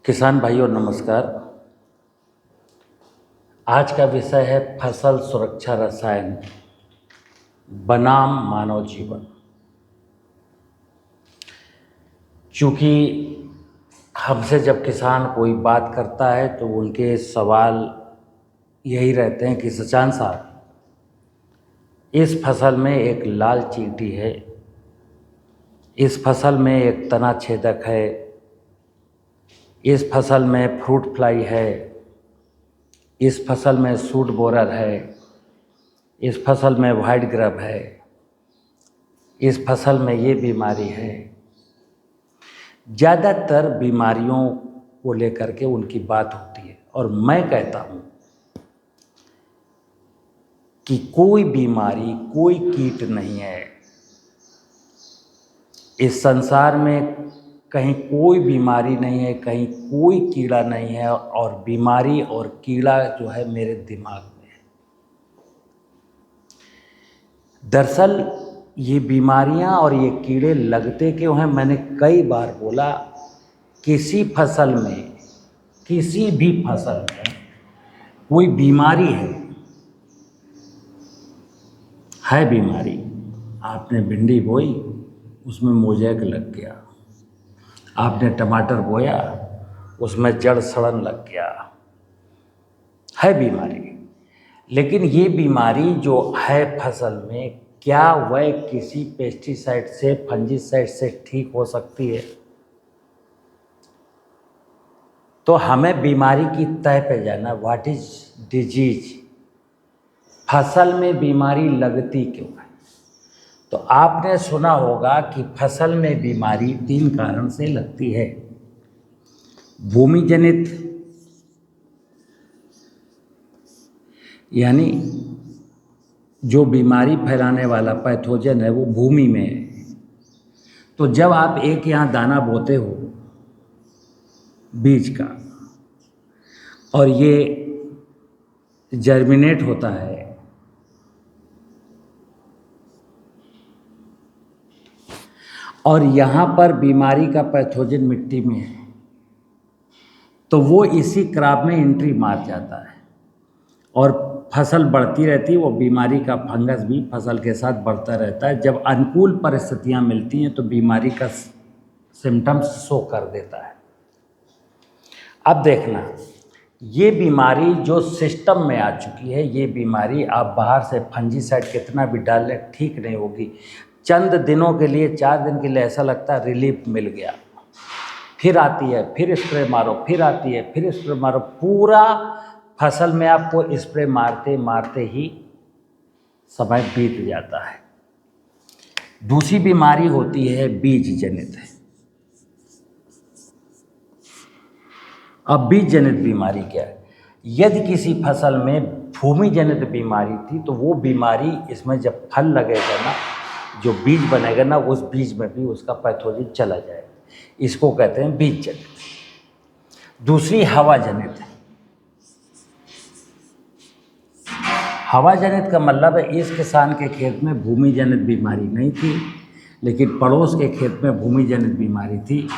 किसान भाइयों नमस्कार। आज का विषय है फसल सुरक्षा रसायन बनाम मानव जीवन। चूँकि हमसे जब किसान कोई बात करता है तो उनके सवाल यही रहते हैं कि सचान साहब, इस फसल में एक लाल चींटी है, इस फसल में एक तना छेदक है, इस फसल में फ्रूट फ्लाई है, इस फसल में सूट बोरर है, इस फसल में वाइट ग्रब है, इस फसल में ये बीमारी है। ज़्यादातर बीमारियों को लेकर के उनकी बात होती है और मैं कहता हूँ कि कोई बीमारी, कोई कीट नहीं है इस संसार में, कहीं कोई बीमारी नहीं है, कहीं कोई कीड़ा नहीं है, और बीमारी और कीड़ा जो है मेरे दिमाग में है। दरअसल ये बीमारियां और ये कीड़े लगते क्यों हैं, मैंने कई बार बोला। किसी फसल में, किसी भी फसल में कोई बीमारी है बीमारी। आपने भिंडी बोई, उसमें मोज़ेक लग गया। आपने टमाटर बोया, उसमें जड़ सड़न लग गया, है बीमारी। लेकिन ये बीमारी जो है फसल में, क्या वह किसी पेस्टिसाइड से, फंजीसाइड से ठीक हो सकती है? तो हमें बीमारी की तह पे जाना, व्हाट इज डिजीज, फसल में बीमारी लगती क्यों है। तो आपने सुना होगा कि फसल में बीमारी 3 कारण से लगती है। भूमि जनित, यानी जो बीमारी फैलाने वाला पैथोजन है वो भूमि में है। तो जब आप एक यहाँ दाना बोते हो बीज का और ये जर्मिनेट होता है, और यहाँ पर बीमारी का पैथोजन मिट्टी में है, तो वो इसी क्रॉप में एंट्री मार जाता है और फसल बढ़ती रहती है। वो बीमारी का फंगस भी फसल के साथ बढ़ता रहता है। जब अनुकूल परिस्थितियाँ मिलती हैं तो बीमारी का सिम्टम्स शो कर देता है। अब देखना, ये बीमारी जो सिस्टम में आ चुकी है, ये बीमारी आप बाहर से फंजीसाइड कितना भी डाल लें ठीक नहीं होगी। चंद दिनों के लिए, 4 दिन के लिए ऐसा लगता है रिलीफ मिल गया, फिर आती है, फिर स्प्रे मारो, फिर आती है, फिर स्प्रे मारो। पूरा फसल में आपको स्प्रे मारते मारते ही समय बीत जाता है। दूसरी बीमारी होती है बीज जनित। अब बीज जनित बीमारी क्या है? यदि किसी फसल में भूमि जनित बीमारी थी तो वो बीमारी इसमें जब फल लगेगा ना, जो बीज बनेगा ना, उस बीज में भी उसका पैथोजन चला जाएगा। इसको कहते हैं बीज जनित। दूसरी हवा जनित है। हवा जनित का मतलब है इस किसान के खेत में भूमि जनित बीमारी नहीं थी, लेकिन पड़ोस के खेत में भूमि जनित बीमारी थी,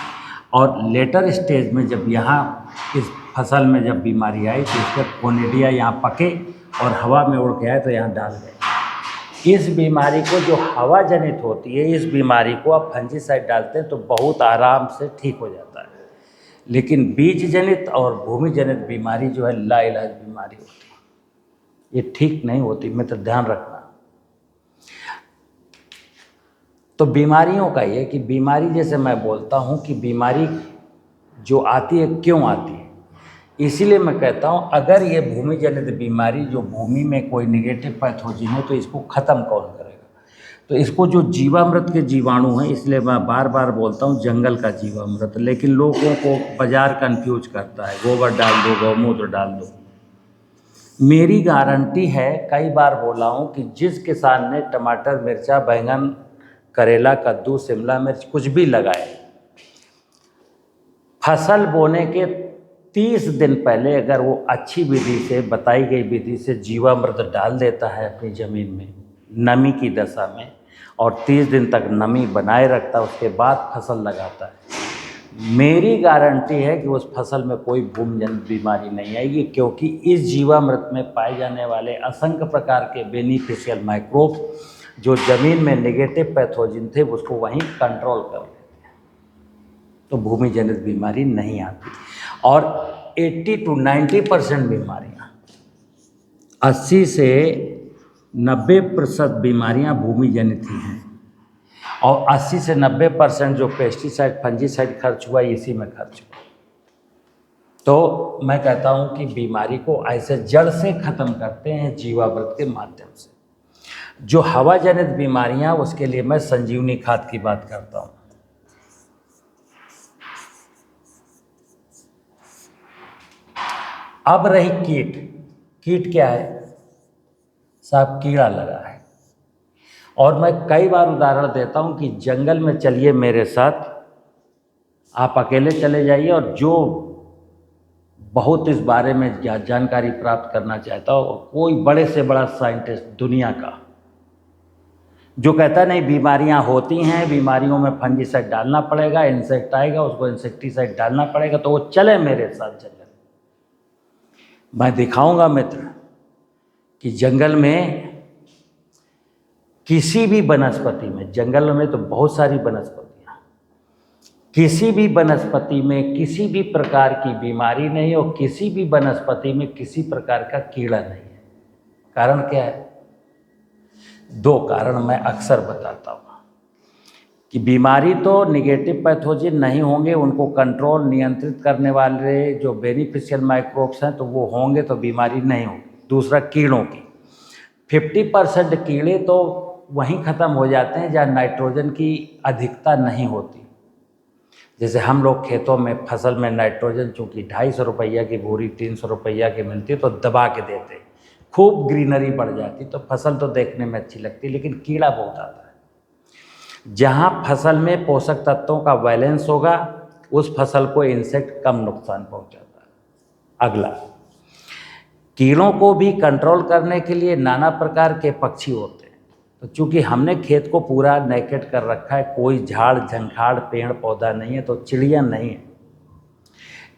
और लेटर स्टेज में जब यहाँ इस फसल में जब बीमारी आई तो इसके कोनिडिया यहाँ पके और हवा में उड़ के आए तो यहाँ डाल गए। इस बीमारी को, जो हवा जनित होती है, इस बीमारी को आप फंजीसाइड डालते हैं तो बहुत आराम से ठीक हो जाता है। लेकिन बीज जनित और भूमि जनित बीमारी जो है लाइलाज बीमारी होती है, ये ठीक नहीं होती, मैं तो ध्यान रखना। तो बीमारियों का ये कि बीमारी, जैसे मैं बोलता हूँ कि बीमारी जो आती है क्यों आती है, इसीलिए मैं कहता हूँ अगर ये भूमि जनित बीमारी, जो भूमि में कोई नेगेटिव पैथोजन है, तो इसको ख़त्म कौन करेगा? तो इसको जो जीवामृत के जीवाणु हैं, इसलिए मैं बार बार बोलता हूँ जंगल का जीवामृत। लेकिन लोगों को बाजार कंफ्यूज करता है, गोबर डाल दो, गौमूत्र डाल दो। मेरी गारंटी है, कई बार बोला हूँ कि जिस किसान ने टमाटर, मिर्चा, बैंगन, करेला, कद्दू, शिमला मिर्च कुछ भी लगाए, फसल बोने के 30 दिन पहले अगर वो अच्छी विधि से, बताई गई विधि से जीवामृत डाल देता है अपनी ज़मीन में नमी की दशा में, और 30 दिन तक नमी बनाए रखता है, उसके बाद फसल लगाता है, मेरी गारंटी है कि उस फसल में कोई भूमिजन्य बीमारी नहीं आएगी, क्योंकि इस जीवामृत में पाए जाने वाले असंख्य प्रकार के बेनिफिशियल माइक्रोब जो ज़मीन में नेगेटिव पैथोजन थे उसको वहीं कंट्रोल कर लेते हैं, तो भूमि जनित बीमारी नहीं आती। और 80 to 90% बीमारियाँ, 80 से 90% बीमारियाँ भूमि जनित ही हैं, और 80 से 90% जो पेस्टिसाइड फंजीसाइड खर्च हुआ इसी में खर्च हुआ। तो मैं कहता हूँ कि बीमारी को ऐसे जड़ से ख़त्म करते हैं जीवामृत के माध्यम से। जो हवा जनित बीमारियाँ, उसके लिए मैं संजीवनी खाद की बात करता हूँ। अब रही कीट। कीट क्या है साहब? कीड़ा लगा है। और मैं कई बार उदाहरण देता हूँ कि जंगल में चलिए मेरे साथ, आप अकेले चले जाइए, और जो बहुत इस बारे में जानकारी प्राप्त करना चाहता हो, कोई बड़े से बड़ा साइंटिस्ट दुनिया का, जो कहता नहीं बीमारियां होती हैं, बीमारियों में फंजीसाइड डालना पड़ेगा, इंसेक्ट आएगा उसको इंसेक्टिसाइड डालना पड़ेगा, तो वो चले मेरे साथ जंगल। मैं दिखाऊंगा मित्र कि जंगल में किसी भी वनस्पति में, जंगल में तो बहुत सारी वनस्पतियाँ, किसी भी वनस्पति में किसी भी प्रकार की बीमारी नहीं, और किसी भी वनस्पति में किसी प्रकार का कीड़ा नहीं है। कारण क्या है? 2 कारण मैं अक्सर बताता हूँ कि बीमारी तो निगेटिव पैथोजन नहीं होंगे, उनको कंट्रोल नियंत्रित करने वाले जो बेनिफिशियल माइक्रोब्स हैं तो वो होंगे, तो बीमारी नहीं होगी। दूसरा, कीड़ों की 50% कीड़े तो वहीं ख़त्म हो जाते हैं जहाँ नाइट्रोजन की अधिकता नहीं होती। जैसे हम लोग खेतों में फसल में नाइट्रोजन चूँकि 250 रुपया की बोरी 300 रुपया की मिलती है तो दबा के देते हैं, खूब ग्रीनरी बढ़ जाती, तो फसल तो देखने में अच्छी लगती, लेकिन कीड़ा बहुत आता है। जहाँ फसल में पोषक तत्वों का बैलेंस होगा उस फसल को इंसेक्ट कम नुकसान पहुँचाता है। अगला, कीड़ों को भी कंट्रोल करने के लिए नाना प्रकार के पक्षी होते हैं, तो चूँकि हमने खेत को पूरा नेकेड कर रखा है, कोई झाड़ झंखाड़ पेड़ पौधा नहीं है, तो चिड़िया नहीं है,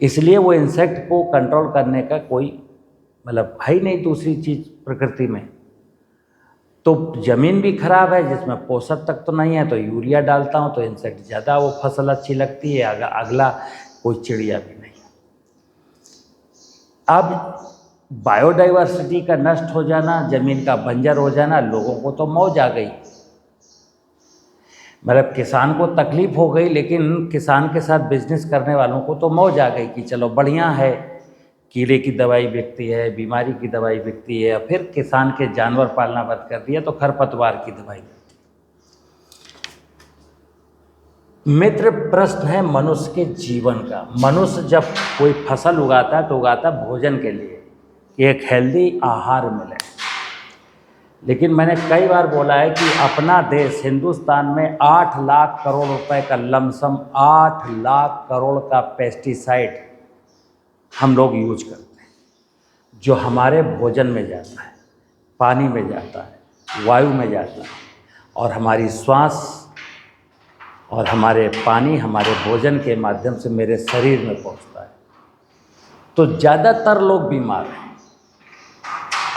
इसलिए वो इंसेक्ट को कंट्रोल करने का कोई मतलब है ही नहीं दूसरी चीज़ प्रकृति में। तो ज़मीन भी खराब है जिसमें पोषक तत्व तो नहीं है, तो यूरिया डालता हूँ तो इंसेक्ट ज़्यादा, वो फसल अच्छी लगती है। अगला, कोई चिड़िया भी नहीं। अब बायोडाइवर्सिटी का नष्ट हो जाना, ज़मीन का बंजर हो जाना, लोगों को तो मौज आ गई, मतलब किसान को तकलीफ हो गई, लेकिन किसान के साथ बिजनेस करने वालों को तो मौज आ गई कि चलो बढ़िया है, कीड़े की दवाई बिकती है, बीमारी की दवाई बिकती है। फिर किसान के जानवर पालना बंद कर दिया तो खरपतवार की दवाई बिकती है। मित्र, प्रश्न है मनुष्य के जीवन का। मनुष्य जब कोई फसल उगाता है तो उगाता है भोजन के लिए, एक हेल्दी आहार मिले। लेकिन मैंने कई बार बोला है कि अपना देश हिंदुस्तान में 8 लाख करोड़ रुपए का लमसम 8 लाख करोड़ का पेस्टिसाइड हम लोग यूज करते हैं, जो हमारे भोजन में जाता है, पानी में जाता है, वायु में जाता है, और हमारी श्वास और हमारे पानी हमारे भोजन के माध्यम से मेरे शरीर में पहुंचता है। तो ज़्यादातर लोग बीमार हैं।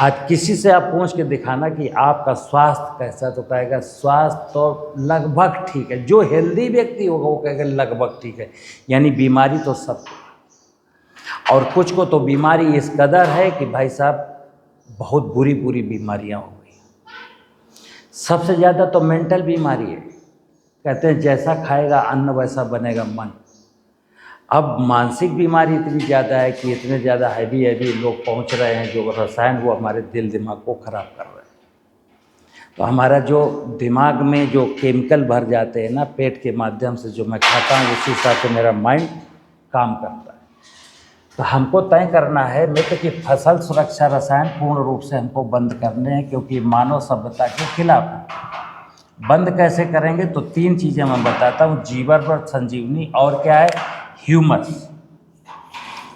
आज किसी से आप पूछ के दिखाना कि आपका स्वास्थ्य कैसा, तो कहेगा स्वास्थ्य तो लगभग ठीक है। जो हेल्दी व्यक्ति होगा वो कहेगा लगभग ठीक है, यानी बीमारी तो सब, और कुछ को तो बीमारी इस कदर है कि भाई साहब बहुत बुरी बुरी बीमारियां हो गई। सबसे ज़्यादा तो मेंटल बीमारी है। कहते हैं जैसा खाएगा अन्न वैसा बनेगा मन। अब मानसिक बीमारी इतनी ज़्यादा है कि इतने ज़्यादा हैवी लोग पहुंच रहे हैं, जो रसायन वो हमारे दिल दिमाग को ख़राब कर रहे हैं। तो हमारा जो दिमाग में जो केमिकल भर जाते हैं ना पेट के माध्यम से, जो मैं खाता हूँ उसी हिसाब से मेरा माइंड काम करता है। तो हमको तय करना है मित्र कि फसल सुरक्षा रसायन पूर्ण रूप से हमको बंद करने हैं, क्योंकि मानव सभ्यता के खिलाफ है। बंद कैसे करेंगे? तो 3 चीज़ें मैं बताता हूँ, जीवामृत, संजीवनी और क्या है, ह्यूमस।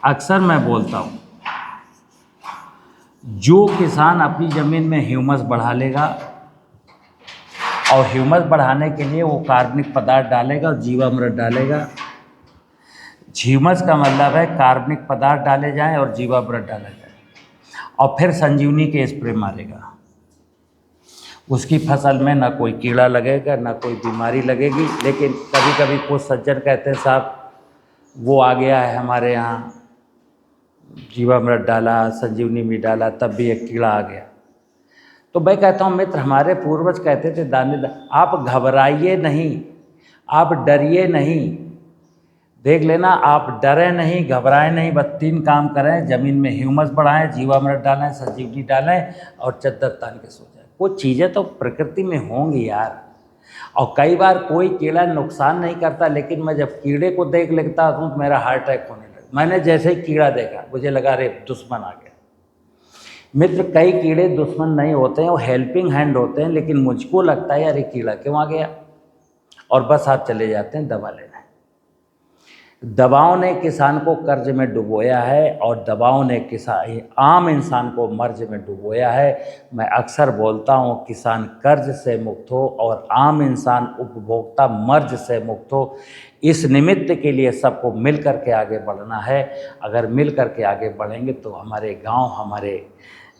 अक्सर मैं बोलता हूँ जो किसान अपनी ज़मीन में ह्यूमस बढ़ा लेगा, और ह्यूमस बढ़ाने के लिए वो कार्बनिक पदार्थ डालेगा और जीवामृत डालेगा, ह्यूमस का मतलब है कार्बनिक पदार्थ डाले जाएं और जीवामृत डाला जाए, और फिर संजीवनी के स्प्रे मारेगा। उसकी फसल में ना कोई कीड़ा लगेगा, ना कोई बीमारी लगेगी। लेकिन कभी कभी कुछ सज्जन कहते हैं साहब वो आ गया है हमारे यहाँ, जीवामृत डाला, संजीवनी भी डाला, तब भी एक कीड़ा आ गया। तो मैं कहता हूँ मित्र, हमारे पूर्वज कहते थे आप घबराइए नहीं, आप डरिए नहीं। देख लेना, आप डरें नहीं, घबराएं नहीं, बस 3 काम करें, ज़मीन में ह्यूमस बढ़ाएं, जीवामृत डालें, संजीवनी डालें और चद्दर तान के सो जाएं। वो चीज़ें तो प्रकृति में होंगी यार। और कई बार कोई कीड़ा नुकसान नहीं करता, लेकिन मैं जब कीड़े को देख लेता हूँ तो मेरा हार्ट अटैक होने लगा। मैंने जैसे ही कीड़ा देखा मुझे लगा अरे दुश्मन आ गया। मित्र, कई कीड़े दुश्मन नहीं होते हैं, वो हेल्पिंग हैंड होते हैं, लेकिन मुझको लगता है यार ये कीड़ा क्यों आ गया, और बस आप चले जाते हैं दवा लेने। दवाओं ने किसान को कर्ज में डुबोया है, और दवाओं ने आम इंसान को मर्ज में डुबोया है। मैं अक्सर बोलता हूँ किसान कर्ज से मुक्त हो और आम इंसान उपभोक्ता मर्ज से मुक्त हो। इस निमित्त के लिए सबको मिल कर के आगे बढ़ना है। अगर मिल कर के आगे बढ़ेंगे तो हमारे गांव, हमारे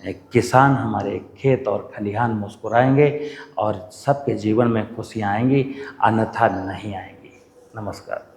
किसान, हमारे खेत और खलिहान मुस्कुराएंगे और सबके जीवन में खुशियाँ आएंगी, अन्यथा नहीं आएंगी। नमस्कार।